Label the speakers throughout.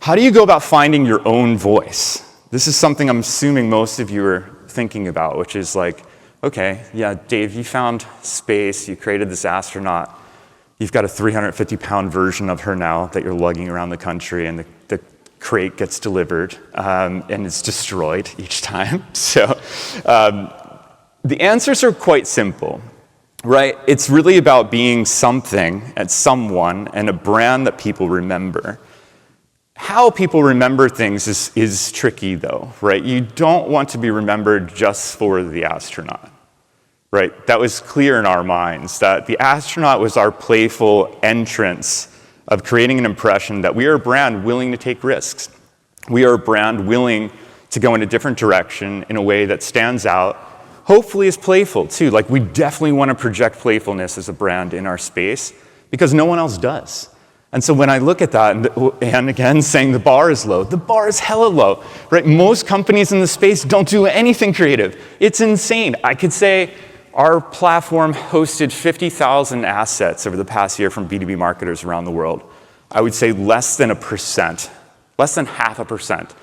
Speaker 1: how do you go about finding your own voice? This is something I'm assuming most of you are thinking about, which is like, okay, yeah, Dave, you found space, you created this astronaut, you've got a 350-pound version of her now that you're lugging around the country, and the crate gets delivered, and it's destroyed each time. So the answers are quite simple, right? It's really about being something and someone and a brand that people remember. How people remember things is tricky, though, right? You don't want to be remembered just for the astronaut, right? That was clear in our minds, that the astronaut was our playful entrance of creating an impression that we are a brand willing to take risks. We are a brand willing to go in a different direction in a way that stands out, hopefully is playful, too. Like, we definitely want to project playfulness as a brand in our space because no one else does. And so when I look at that, and again, saying the bar is low, the bar is hella low, right? Most companies in the space don't do anything creative. It's insane. I could say our platform hosted 50,000 assets over the past year from B2B marketers around the world. I would say less than 1%, less than 0.5%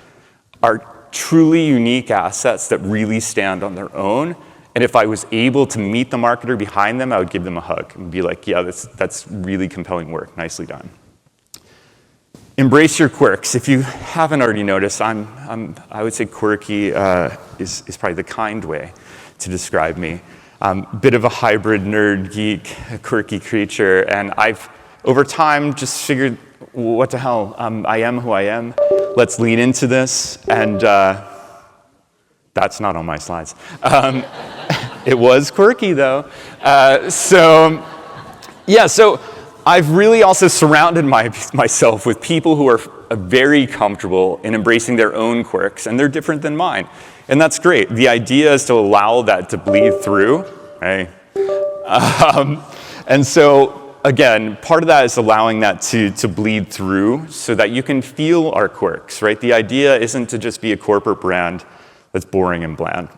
Speaker 1: are truly unique assets that really stand on their own. And if I was able to meet the marketer behind them, I would give them a hug and be like, yeah, that's really compelling work. Nicely done. Embrace your quirks. If you haven't already noticed, I would say quirky is probably the kind way to describe me. Bit of a hybrid nerd, geek, quirky creature. And I've, over time, just figured, what the hell, I am who I am. Let's lean into this. And that's not on my slides. It was quirky, though. So I've really also surrounded myself with people who are very comfortable in embracing their own quirks, and they're different than mine. And that's great. The idea is to allow that to bleed through, right? And so, again, part of that is allowing that to bleed through so that you can feel our quirks, right? The idea isn't to just be a corporate brand that's boring and bland.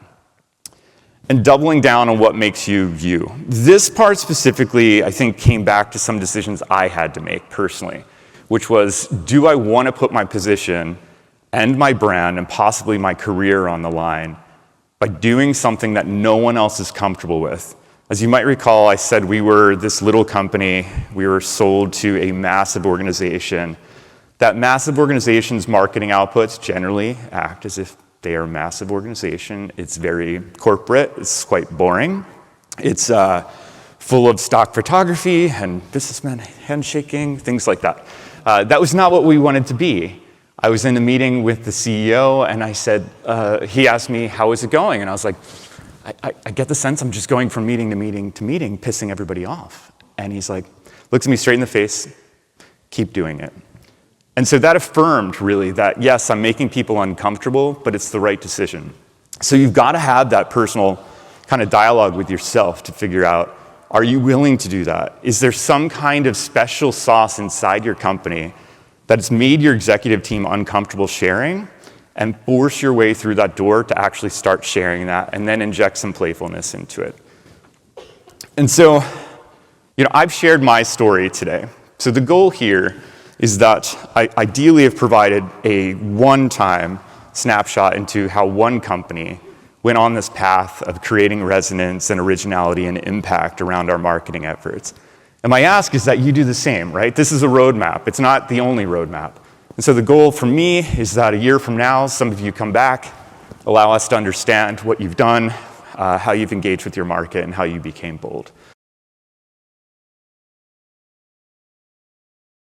Speaker 1: And doubling down on what makes you you. This part specifically, I think, came back to some decisions I had to make personally, which was, do I want to put my position and my brand and possibly my career on the line by doing something that no one else is comfortable with? As you might recall, I said we were this little company. We were sold to a massive organization. That massive organization's marketing outputs generally act as if they are a massive organization. It's very corporate. It's quite boring. It's full of stock photography and businessmen handshaking, things like that. That was not what we wanted to be. I was in a meeting with the CEO, and I said, he asked me, how is it going? And I was like, I get the sense I'm just going from meeting to meeting to meeting, pissing everybody off. And he's like, looks at me straight in the face, keep doing it. And so that affirmed, really, that yes, I'm making people uncomfortable, but it's the right decision. So you've got to have that personal kind of dialogue with yourself to figure out, are you willing to do that? Is there some kind of special sauce inside your company that has made your executive team uncomfortable sharing, and force your way through that door to actually start sharing that and then inject some playfulness into it? And so, I've shared my story today. So the goal here is that I ideally have provided a one-time snapshot into how one company went on this path of creating resonance and originality and impact around our marketing efforts. And my ask is that you do the same, right? This is a roadmap. It's not the only roadmap. And so the goal for me is that a year from now, some of you come back, allow us to understand what you've done, how you've engaged with your market, and how you became bold.